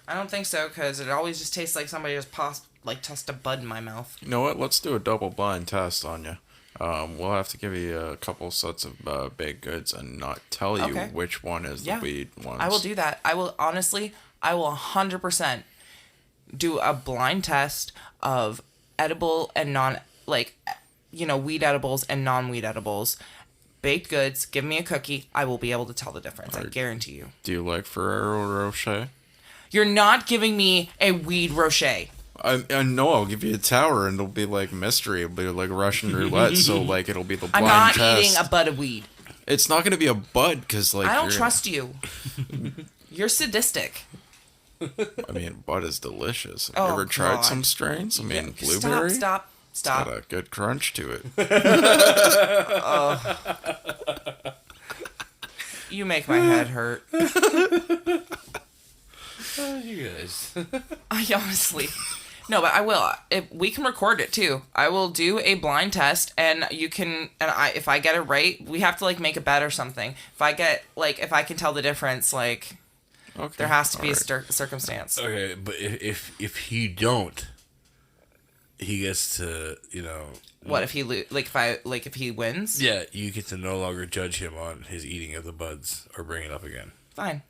don't think so because it always just tastes like somebody just tossed a bud in my mouth. You know what? Let's do a double blind test on you. We'll have to give you a couple sets of baked goods and not tell you which one is the weed one. I will do that. I will 100% do a blind test of edible and weed edibles and non-weed edibles. Baked goods, give me a cookie, I will be able to tell the difference. I guarantee you. Do you like Ferrero Rocher? You're not giving me a weed Rocher. I know I'll give you a tower and it'll be like mystery. It'll be like Russian roulette, so like it'll be the blind I'm not test. eating a bud of weed. It's not going to be a bud because like I don't trust you. You're sadistic. I mean, bud is delicious. Have Oh, you ever tried God. some strains? I mean, blueberry. Stop. It's got a good crunch to it. You make my head hurt. You guys. I honestly. No, but I will. We can record it too. I will do a blind test, and you can. And if I get it right, we have to make a bet or something. If I can tell the difference, there has to be a circumstance. Okay, but if you don't, he gets to What if he if he wins? Yeah, you get to no longer judge him on his eating of the buds or bring it up again. Fine.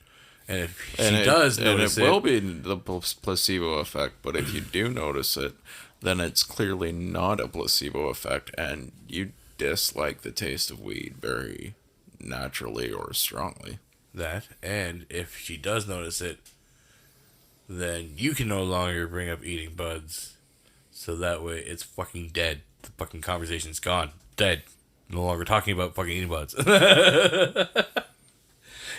And if she does notice it will be the placebo effect, but if you do notice it, then it's clearly not a placebo effect, and you dislike the taste of weed very naturally or strongly. And if she does notice it, then you can no longer bring up eating buds, so that way it's fucking dead. The fucking conversation's gone. Dead. No longer talking about fucking eating buds.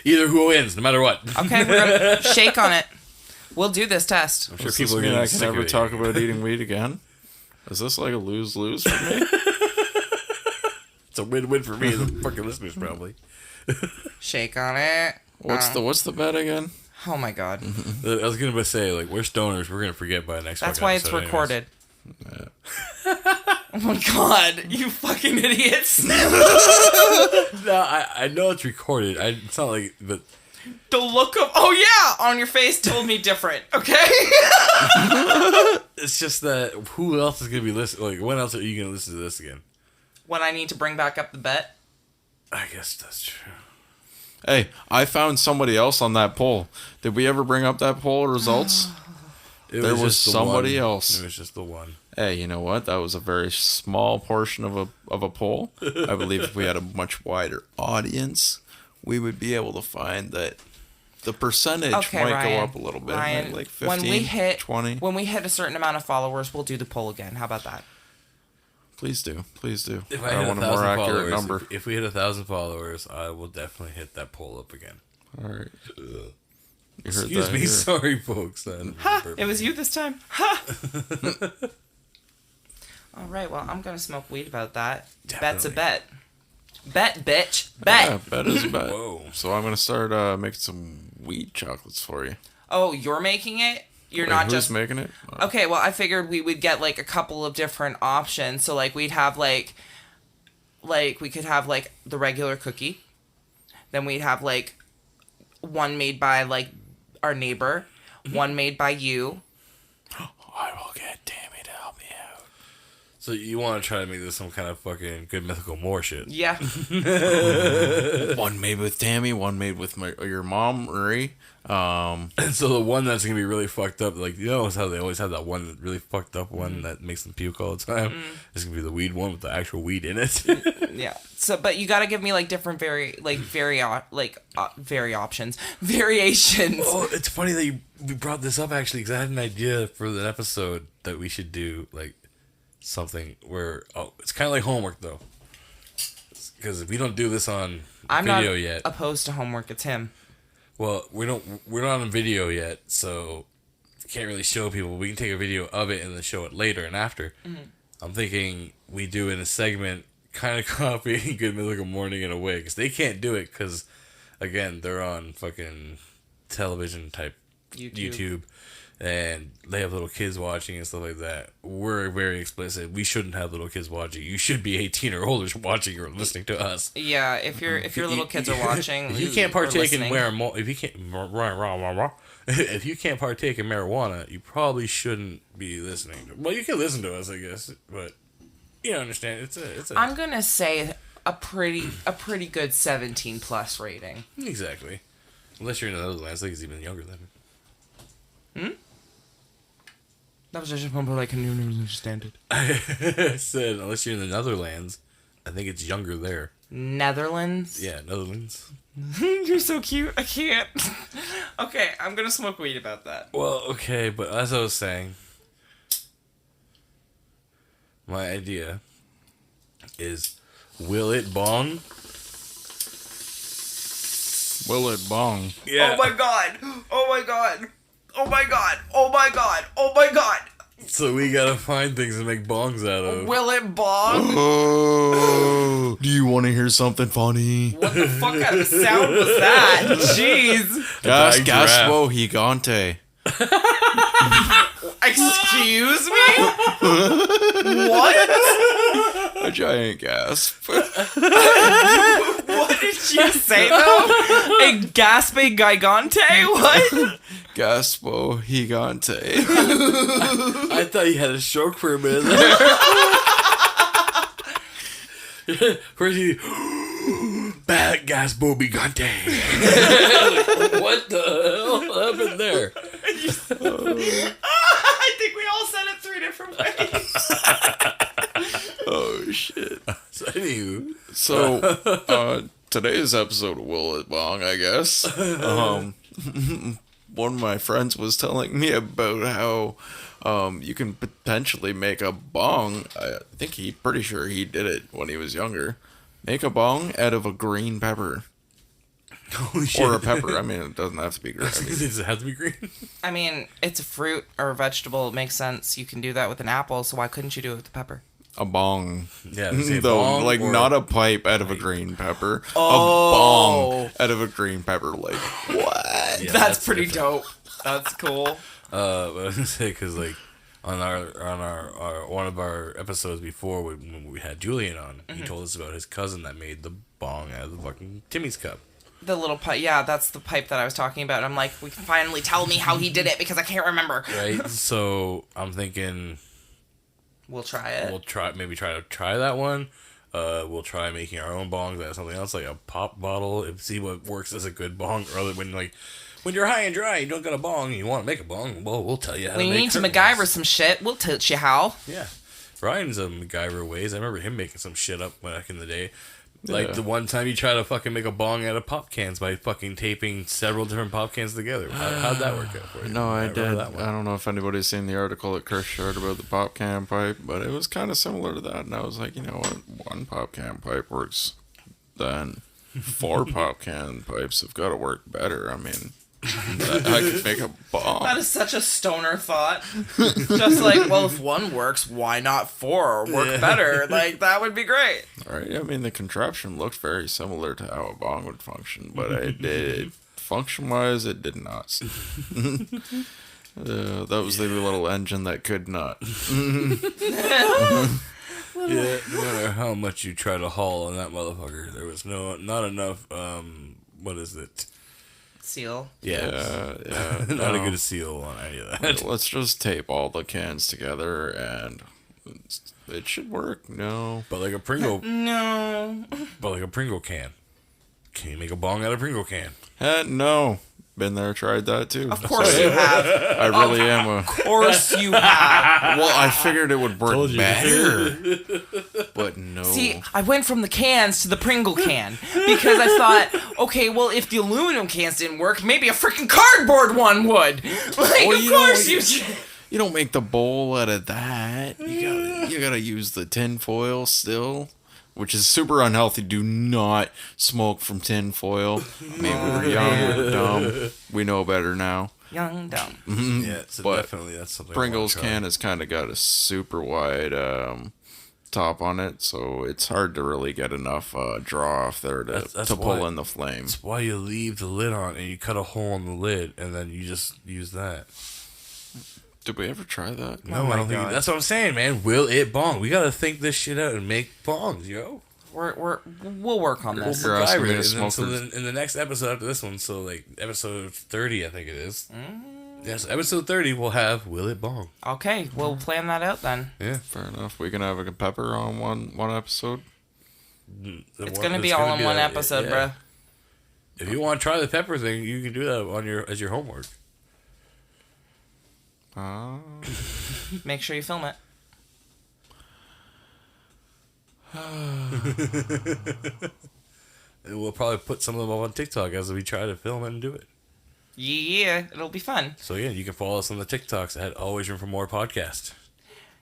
Either who wins, no matter what. Okay, we're gonna shake on it. We'll do this test. I'm sure people are going to never talk about eating weed again. Is this like a lose-lose for me? It's a win-win for me and the fucking listeners, probably. Shake on it. What's the bet again? Oh my god. I was gonna say, we're stoners. We're gonna forget by the next. That's why it's recorded. Yeah. Oh my god, you fucking idiots! No, I know it's recorded. It's not like, but the look of on your face told me different. Okay. It's just that who else is gonna be listening? When else are you gonna listen to this again? When I need to bring back up the bet. I guess that's true. Hey, I found somebody else on that poll. Did we ever bring up that poll results? There was somebody else. It was just the one. Hey, you know what? That was a very small portion of a poll. I believe if we had a much wider audience, we would be able to find that the percentage might go up a little bit. Ryan, like 15, 20. When we hit a certain amount of followers, we'll do the poll again. How about that? Please do. If I want a more accurate number. If we hit 1,000 followers, I will definitely hit that poll up again. All right. Excuse me, sorry, folks. It was you this time. Ha! All right, well, I'm gonna smoke weed about that. Definitely. Bet's a bet. Bet, bitch. Bet. Yeah, bet is a bet. Whoa. So I'm gonna start making some weed chocolates for you. Oh, you're making it? You're Wait, not who's just making it? Okay, well, I figured we would get a couple of different options. So we'd have we could have the regular cookie. Then we'd have one made by our neighbor, one made by you. I will get Tammy to help me out. So you want to try to make this some kind of fucking Good Mythical More shit? Yeah. One made with Tammy, one made with your mom, Marie. And so the one that's gonna be really fucked up, like, you know how they always have that one really fucked up one that makes them puke all the time. It's gonna be the weed one with the actual weed in it. Yeah. So, but you got to give me like different variations. Oh, it's funny that we brought this up actually, because I had an idea for an episode that we should do like something where it's kind of like homework though, because if we don't do this on I'm video not yet, opposed to homework. It's him. well, we're not on video yet, so can't really show people. We can take a video of it and then show it later and after. I'm thinking we do in a segment, kind of copying Good Mythical Morning in a way, because they can't do it because, again, they're on fucking television type YouTube, and they have little kids watching and stuff like that. We're very explicit. We shouldn't have little kids watching. You should be 18 or older watching or listening to us. Yeah, if your little kids are watching, if you can't partake in marijuana, if you can't partake in marijuana, you probably shouldn't be listening. Well, you can listen to us, I guess, but you don't understand. It's a. I'm gonna say a pretty good 17 plus rating. Exactly, unless you're in the Netherlands, I think it's even younger than. That was just a pumper like I knew understand it. I said, unless you're in the Netherlands, I think it's younger there. Netherlands? Yeah, Netherlands. You're so cute. I can't. Okay, I'm gonna smoke weed about that. Well, okay, but as I was saying, my idea is, will it bong? Will it bong? Yeah. Oh my god! Oh my god! Oh my god! Oh my god! Oh my god! So we gotta find things to make bongs out of. Will it bong? Oh, do you want to hear something funny? What the fuck kind of sound was that? Jeez. Gaspo gigante. Excuse me? What? A giant gasp. What did you say though? A gaspe gigante? What? Gaspo gigante. I thought you had a stroke for a minute there. Where's he? Bad gas bobigante. What the hell happened there? I think we all said it 3 different ways. Oh shit. So anywho, Today's episode of Will It Bong, I guess. One of my friends was telling me about how you can potentially make a bong. I think pretty sure he did it when he was younger. Make a bong out of a green pepper. holy shit. Or a pepper. I mean, it doesn't have to be green. Does it have to be green? I mean, it's a fruit or a vegetable. It makes sense. You can do that with an apple, so why couldn't you do it with the pepper? A bong. Yeah, Though, like, not a pipe out of a green pepper. Oh. A bong out of a green pepper. Like, what? Yeah, that's pretty different. dope. That's cool. But I was gonna say, because like on our one of our episodes before when we had Julian on, he told us about his cousin that made the bong out of the fucking Timmy's cup. The little pipe. Yeah, that's the pipe that I was talking about. I'm like, we can finally tell me how he did it because I can't remember. Right. So I'm thinking We'll try it. we'll try that one. We'll try making our own bongs out of something else, like a pop bottle, and see what works as a good bong. Or when you're high and dry, you don't got a bong, and you want to make a bong. Well, we'll tell you how. We to make need to curtains. MacGyver some shit. We'll teach you how. Yeah, Ryan's a MacGyver ways. I remember him making some shit up back in the day. Like Yeah. the one time you tried to fucking make a bong out of pop cans by fucking taping several different pop cans together. How'd that work out for you? No, I remember did. that one. I don't know if anybody's seen the article that Chris shared about the pop can pipe, but it was kind of similar to that. And I was like, you know what? One pop can pipe works. Then 4 pop can pipes have got to work better. I mean, I could make a bomb. That is such a stoner thought. Just like, well, if one works, why not 4 work better? Like, that would be great. Right? I mean, the contraption looked very similar to how a bong would function, but it did. Function-wise, it did not. That was the little engine that could not. Yeah, no matter how much you try to haul on that motherfucker, there was not enough. What is it? Seal. Yeah, Yeah. not a no. good seal on any of that. Let's just tape all the cans together and It should work. No. But like a Pringle, No. but like a Pringle can. Can you make a bong out of Pringle can? No. Been there, tried that too. Of course you have. I really am a. Of course you have. Well, I figured it would work Told you. better. But no. See, I went from the cans to the Pringle can because I thought, okay, well, if the aluminum cans didn't work, maybe a freaking cardboard one would. Like, Well, of you course know, you. You don't make the bowl out of that. You gotta use the tin foil still, which is super unhealthy. Do not smoke from tin foil. Maybe we're young, we're dumb. We know better now. Young dumb. Yeah, so But definitely that's something. Pringles I wanna try. can has kind of got a super wide top on it, so it's hard to really get enough draw off there to That's pull why- in the flame. That's why you leave the lid on and you cut a hole in the lid and then you just use that. Did we ever try that? No, my I don't think God. that's what I'm saying, man. Will it bong? We gotta think this shit out and make bongs, yo. We'll work on this. You're asking me to And then, smoke so for- then in the next episode after this one, so like episode 30, I think it is. Yes, episode 30 we'll have Will It Bong. Okay, we'll plan that out then. Yeah. Fair enough. We can have a pepper on one episode. It's gonna be all in one episode, bruh. If you want to try the pepper thing, you can do that on as your homework. Make sure you film it. And we'll probably put some of them up on TikTok as we try to film it and do it. Yeah, it'll be fun. So yeah, you can follow us on the TikToks at Always Room for More Podcast.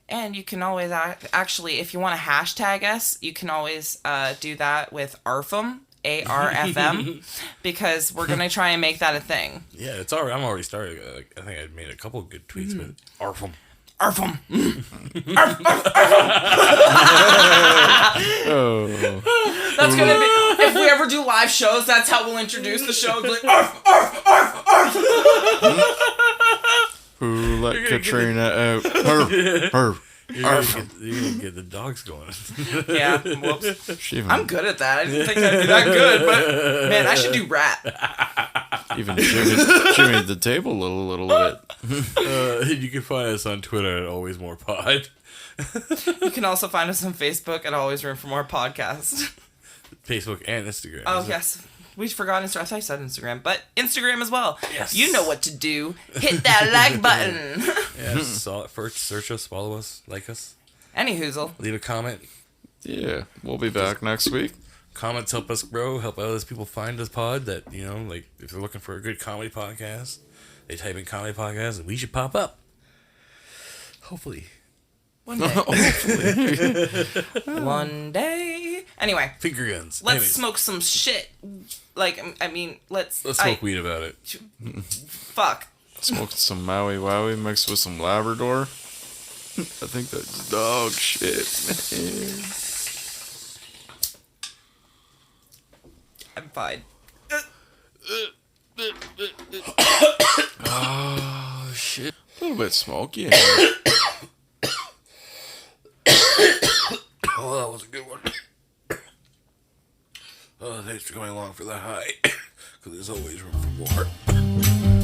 And you can always actually, if you want to hashtag us, you can always do that with ARFM, ARFM, because we're gonna try and make that a thing. Yeah, it's already. I'm already started. I think I made a couple of good tweets with Arfum. ARFM. Oh. That's gonna be. If we ever do live shows, that's how we'll introduce the show. Like, arf, arf, arf, arf. Who let Katrina out? Her. You're gonna get the dogs going. Yeah. Whoops. She even, I'm good at that. I didn't think I'd be that good, but man, I should do rap. even jimmied the table a little bit. You can find us on Twitter at Always More Pod, You can also find us on Facebook at Always Room for More Podcast. Facebook and Instagram. Oh, yes. We forgot Instagram. I thought you said Instagram, but Instagram as well. Yes. You know what to do. Hit that like button. Yeah, first search us, follow us, like us, Any hoozle. leave a comment. Yeah, we'll be back next week. Comments help us grow, help others people find this pod. That like if they're looking for a good comedy podcast, they type in comedy podcast, and we should pop up. Hopefully, One day. One day. Anyway, finger guns. let's Anyways, smoke some shit. Like, I mean, let's smoke weed about it. Fuck. Smoked some Maui Wowie mixed with some Labrador. I think that's dog shit, man. I'm fine. Oh, shit. A little bit smoky in here. Oh, that was a good one. Oh, thanks for coming along for the high. Because there's always room for more.